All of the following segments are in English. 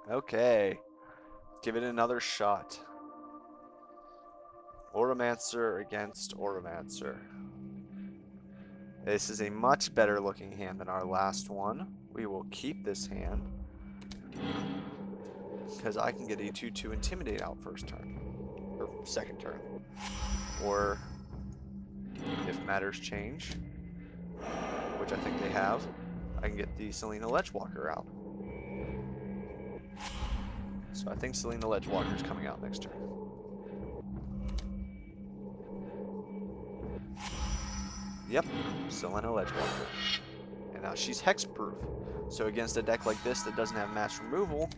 Okay. Give it another shot. Oromancer against Oromancer. This is a much better looking hand than our last one. We will keep this hand. Because I can get a 2/2 Intimidate out first turn. Or second turn. Or, if matters change, which I think they have, I can get the Selena Ledgewalker out. So I think Selena Ledgewalker is coming out next turn. Yep, Selena Ledgewalker. And now she's hexproof. So against a deck like this that doesn't have mass removal,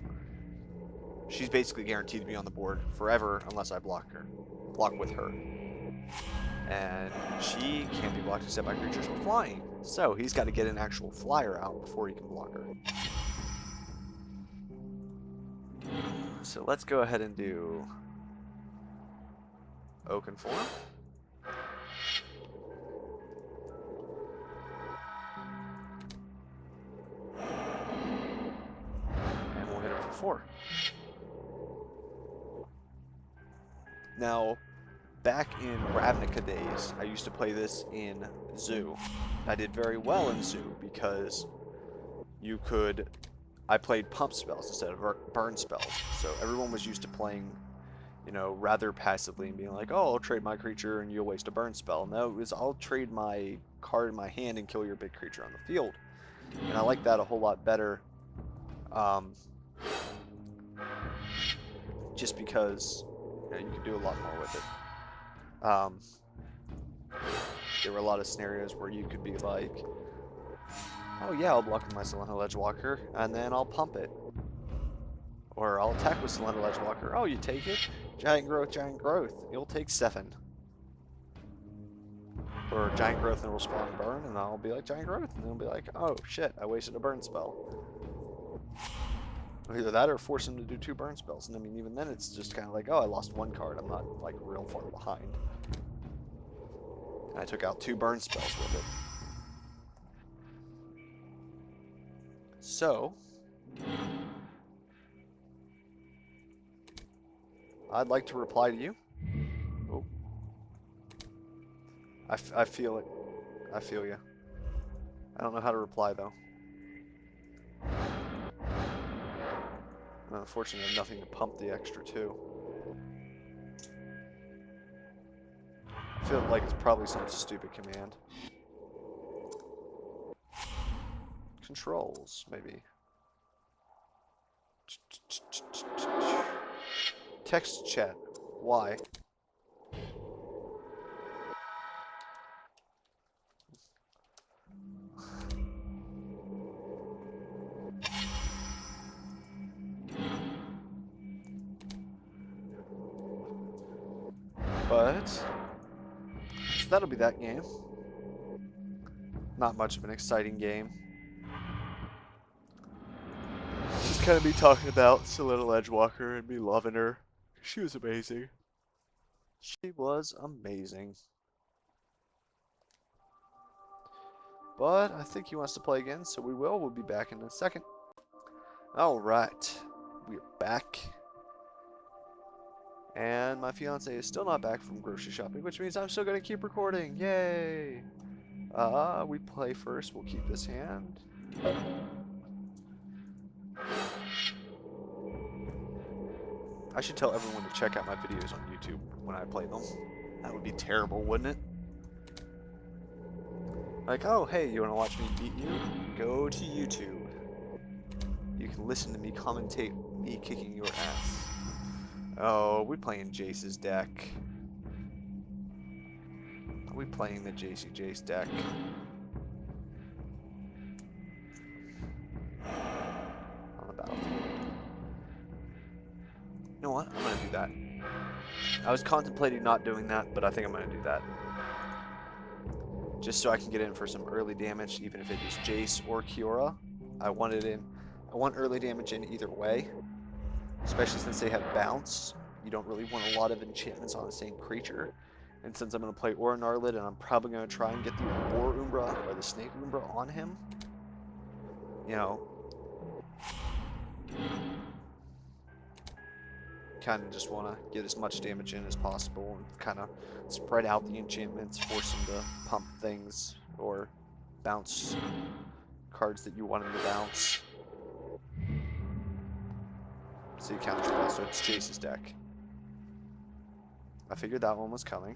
she's basically guaranteed to be on the board forever unless I block with her. And she can't be blocked except by creatures with flying. So he's got to get an actual flyer out before he can block her. So let's go ahead and do Oaken Form. And we'll hit it for 4. Now, back in Ravnica days, I used to play this in Zoo. I did very well in Zoo because I played pump spells instead of burn spells. So everyone was used to playing, you know, rather passively and being like, oh, I'll trade my creature and you'll waste a burn spell. No, it was I'll trade my card in my hand and kill your big creature on the field. And I like that a whole lot better. Just because you can do a lot more with it. There were a lot of scenarios where you could be like, oh yeah, I'll block with my Selena Ledgewalker, and then I'll pump it. Or I'll attack with Selena Ledgewalker. Oh, you take it? Giant Growth, you'll take 7. Or Giant Growth and it'll spawn burn, and I'll be like, Giant Growth, and they'll be like, oh shit, I wasted a burn spell. Either that or force him to do 2 burn spells. And I mean, even then it's just kind of like, oh, I lost 1 card. I'm not like real far behind. And I took out 2 burn spells with it. So, I'd like to reply to you. Oh. I feel it. I feel you. I don't know how to reply though. Unfortunately, I have nothing to pump the extra 2. I feel like it's probably some stupid command. Controls, maybe. Text chat. Why? But so that'll be that game. Not much of an exciting game. Just kind of me talking about Selena Ledgewalker and me loving her. She was amazing. She was amazing. But I think he wants to play again, so we will. We'll be back in a second. Alright. We are back. And my fiance is still not back from grocery shopping, which means I'm still going to keep recording. Yay! We play first. We'll keep this hand. I should tell everyone to check out my videos on YouTube when I play them. That would be terrible, wouldn't it? Like, oh, hey, you want to watch me beat you? Go to YouTube. You can listen to me commentate me kicking your ass. Oh, we playing Jace's deck. Are we playing the Jace deck? On the battlefield. You know what? I'm gonna do that. I was contemplating not doing that, but I think I'm gonna do that. Just so I can get in for some early damage, even if it is Jace or Kiora. I want early damage in either way. Especially since they have bounce. You don't really want a lot of enchantments on the same creature. And since I'm going to play Aura Gnarlid, and I'm probably going to try and get the Boar Umbra or the Snake Umbra on him, you know, kind of just want to get as much damage in as possible and kind of spread out the enchantments, force him to pump things or bounce cards that you want him to bounce. So you counterspell, so it's Chase's deck. I figured that one was coming.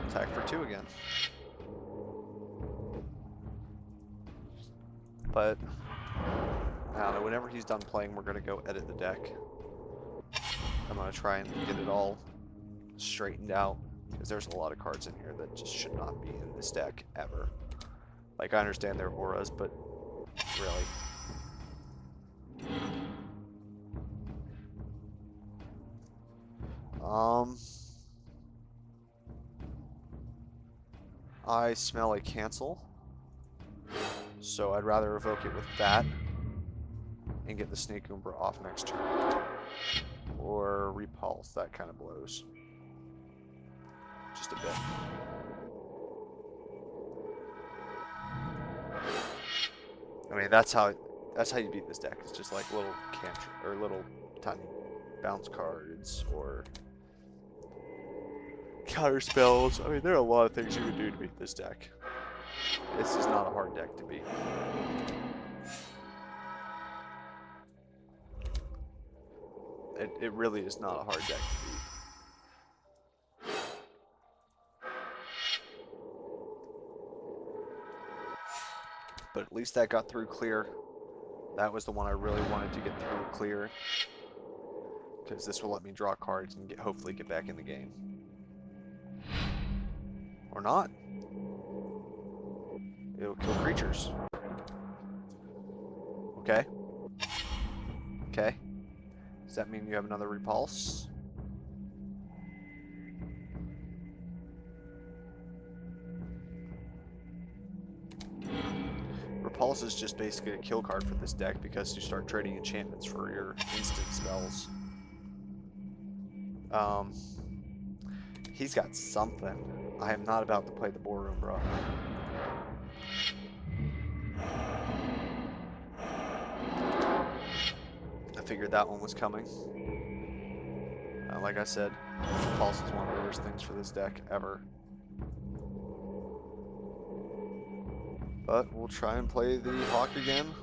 Attack for 2 again. But I don't know, whenever he's done playing, we're gonna go edit the deck. I'm gonna try and get it all straightened out, because there's a lot of cards in here that just should not be in this deck ever. Like, I understand they're auras, but really. I smell a cancel, so I'd rather evoke it with that and get the Snake Umbra off next turn. Or Repulse, that kind of blows. Just a bit. I mean, that's how you beat this deck. It's just like little cantrip or little tiny bounce cards or counter spells. I mean, there are a lot of things you can do to beat this deck. This is not a hard deck to beat. It really is not a hard deck to beat. But at least that got through clear. That was the one I really wanted to get through clear, because this will let me draw cards and hopefully get back in the game. Or not. It'll kill creatures. Okay. Okay. Does that mean you have another Repulse? Repulse is just basically a kill card for this deck because you start trading enchantments for your instant spells. He's got something. I am not about to play the Boardroom, bro. I figured that one was coming. Like I said, Repulse is one of the worst things for this deck ever. But we'll try and play the Hawk again.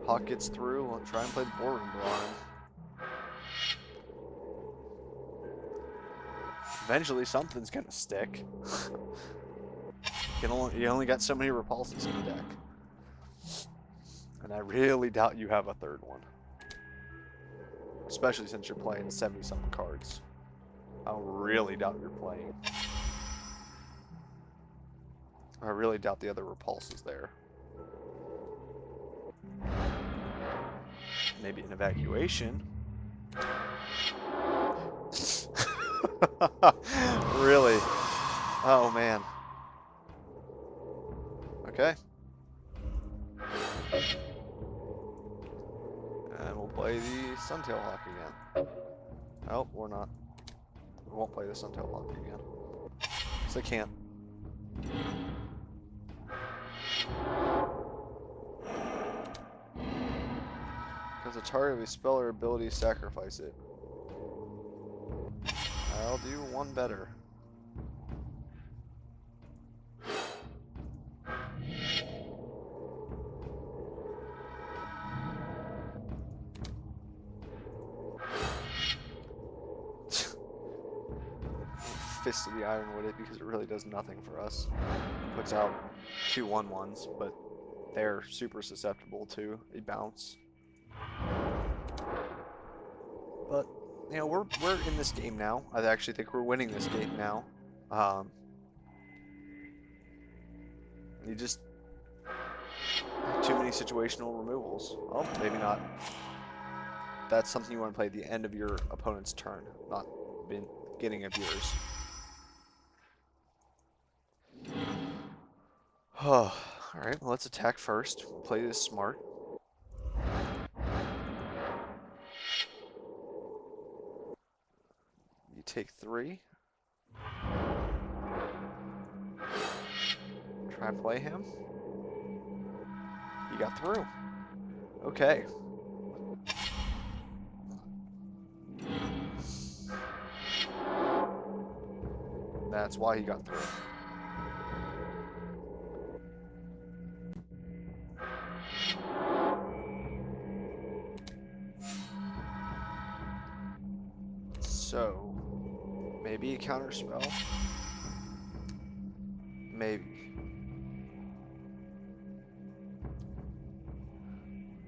Hawk gets through, we'll try and play the Boardroom on him. Eventually something's gonna stick. You only got so many Repulses in the deck. And I really doubt you have a third one. Especially since you're playing 70-something cards. I really doubt you're playing. I really doubt the other Repulse is there. Maybe an Evacuation. Really? Oh, man. Okay. And we'll play the Suntail Hawk again. Oh, or not. We won't play the Suntail Hawk again. Because I can't. Because the target of a spell or ability, sacrifice it. I'll do one better. Fist of the Ironwood it because it really does nothing for us. Puts out 2 1/1s, but they're super susceptible to a bounce. But you know, we're in this game now. I actually think we're winning this game now. You just too many situational removals. Oh, maybe not. That's something you want to play at the end of your opponent's turn, not beginning of yours. Oh, alright, well, let's attack first. We'll play this smart. You take 3. Try and play him. He He got through. Okay. That's why he got through. So, maybe a counter spell. Maybe.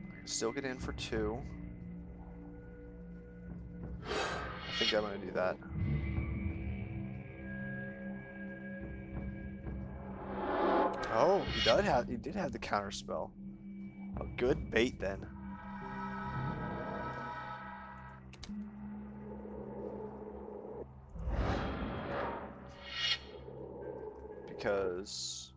I can still get in for 2. I think I'm going to do that. Oh, he did have the counter spell. A good bait then. Because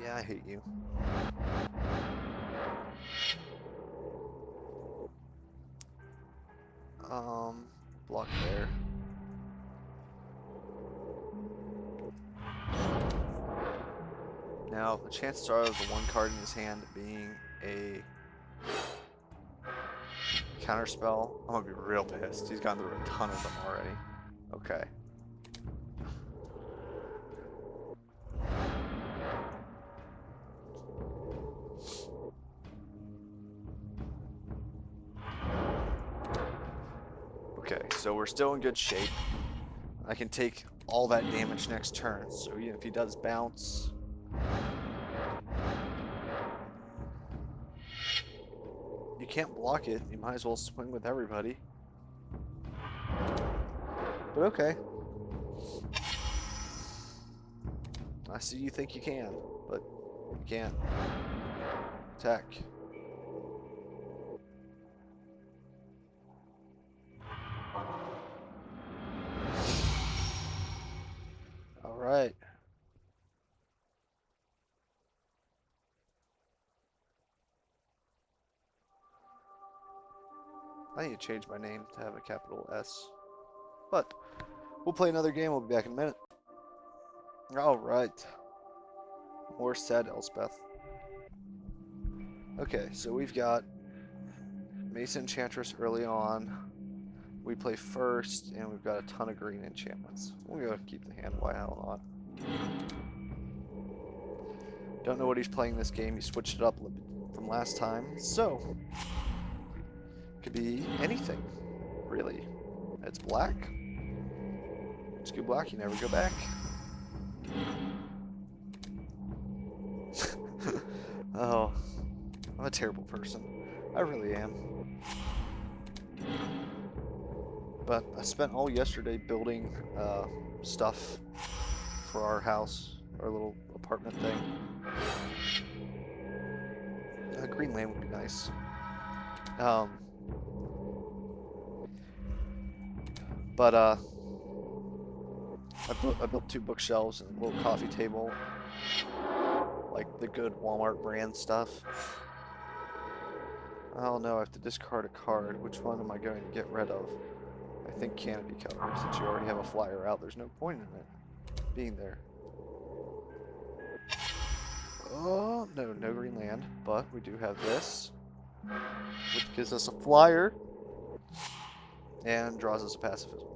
yeah, I hate you. Block there. Now, the chances are of the one card in his hand being a counter spell, I'm gonna be real pissed. He's gone through a ton of them already. Okay. Okay, so we're still in good shape. I can take all that damage next turn, so even if he does bounce... You can't block it, you might as well swing with everybody. But okay. I see you think you can, but you can't. Attack. Alright. I need to change my name to have a capital S. But we'll play another game. We'll be back in a minute. Alright. More sad Elspeth. Okay, so we've got Mason Enchantress early on. We play first, and we've got a ton of green enchantments. We'll go keep the hand. Why hell not? Don't know what he's playing this game. He switched it up from last time, so could be anything, really. It's black. It's good black. You never go back. Oh, I'm a terrible person. I really am. But I spent all yesterday building stuff for our house, our little apartment thing. Green land would be nice. But I built 2 bookshelves and a little coffee table, like the good Walmart brand stuff. Oh no, I have to discard a card. Which one am I going to get rid of? I think Canopy Cover, since you already have a flyer out, there's no point in it being there. Oh, no green land, but we do have this, which gives us a flyer and draws us a pacifism,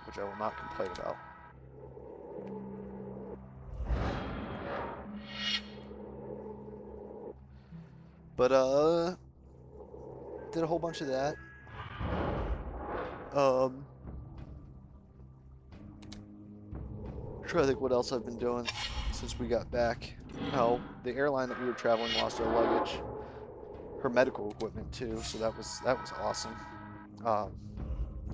which I will not complain about. But, did a whole bunch of that. Trying to think what else I've been doing since we got back. Oh, the airline that we were traveling lost our luggage, her medical equipment too. So that was awesome.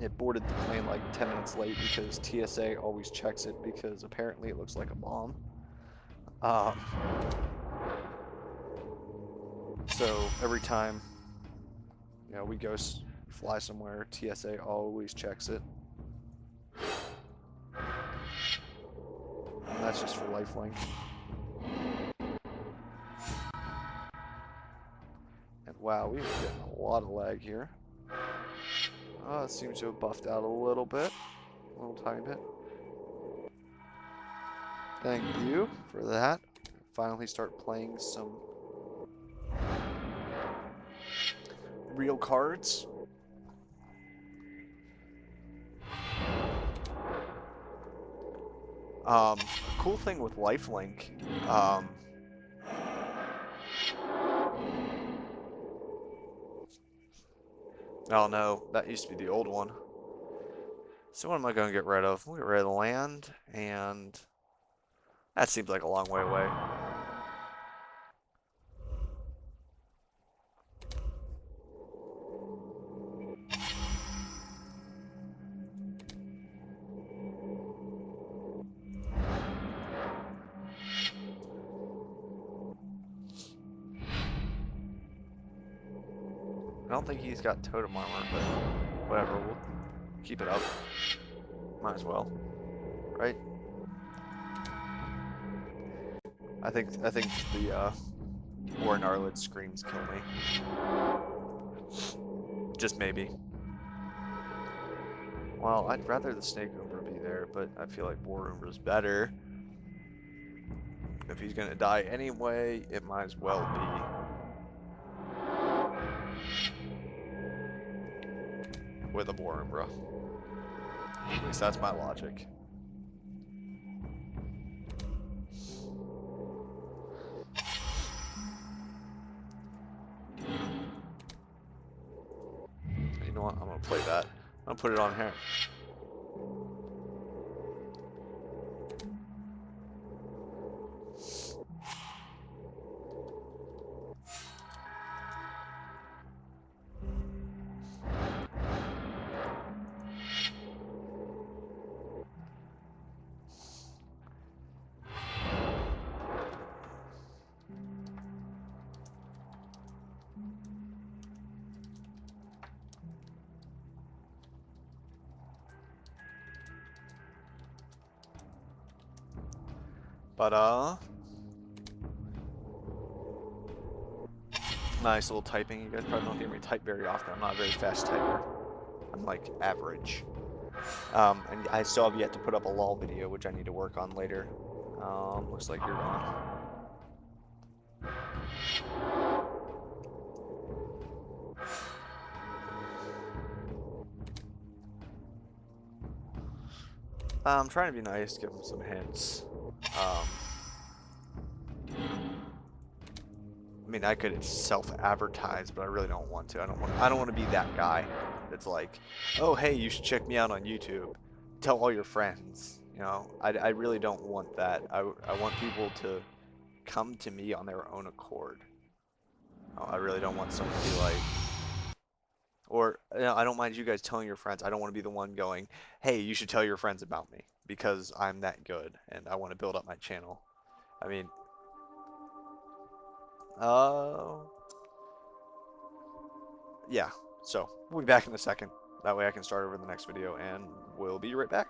It boarded the plane like 10 minutes late because TSA always checks it because apparently it looks like a bomb. So every time, you know, we go fly somewhere, TSA always checks it. And that's just for lifelink. And Wow, we are getting a lot of lag here. It seems to have buffed out a little bit. A little tiny bit. Thank you for that. Finally start playing some real cards. A cool thing with lifelink, oh no, that used to be the old one. So what am I going to get rid of? We'll get rid of the land, and that seems like a long way away. I don't think he's got totem armor, but whatever, we'll keep it up. Might as well, right? I think the Warren Arlid screams kill me. Just maybe. Well, I'd rather the Snake Umbra be there, but I feel like War Umbra's better. If he's gonna die anyway, it might as well be with a War Umbra. At least that's my logic. You know what? I'm gonna play that. I'm gonna put it on here. But nice little typing. You guys probably don't hear me type very often. I'm not a very fast typer. I'm like average. And I still have yet to put up a LOL video, which I need to work on later. Looks like you're gone. I'm trying to be nice, give him some hints. I mean, I could self-advertise, but I really don't want to. I don't want to be that guy that's like, oh, hey, you should check me out on YouTube. Tell all your friends. You know, I really don't want that. I want people to come to me on their own accord. I really don't want someone to be like, or you know, I don't mind you guys telling your friends. I don't want to be the one going, hey, you should tell your friends about me because I'm that good and I want to build up my channel. I mean, yeah. So we'll be back in a second. That way I can start over the next video and we'll be right back.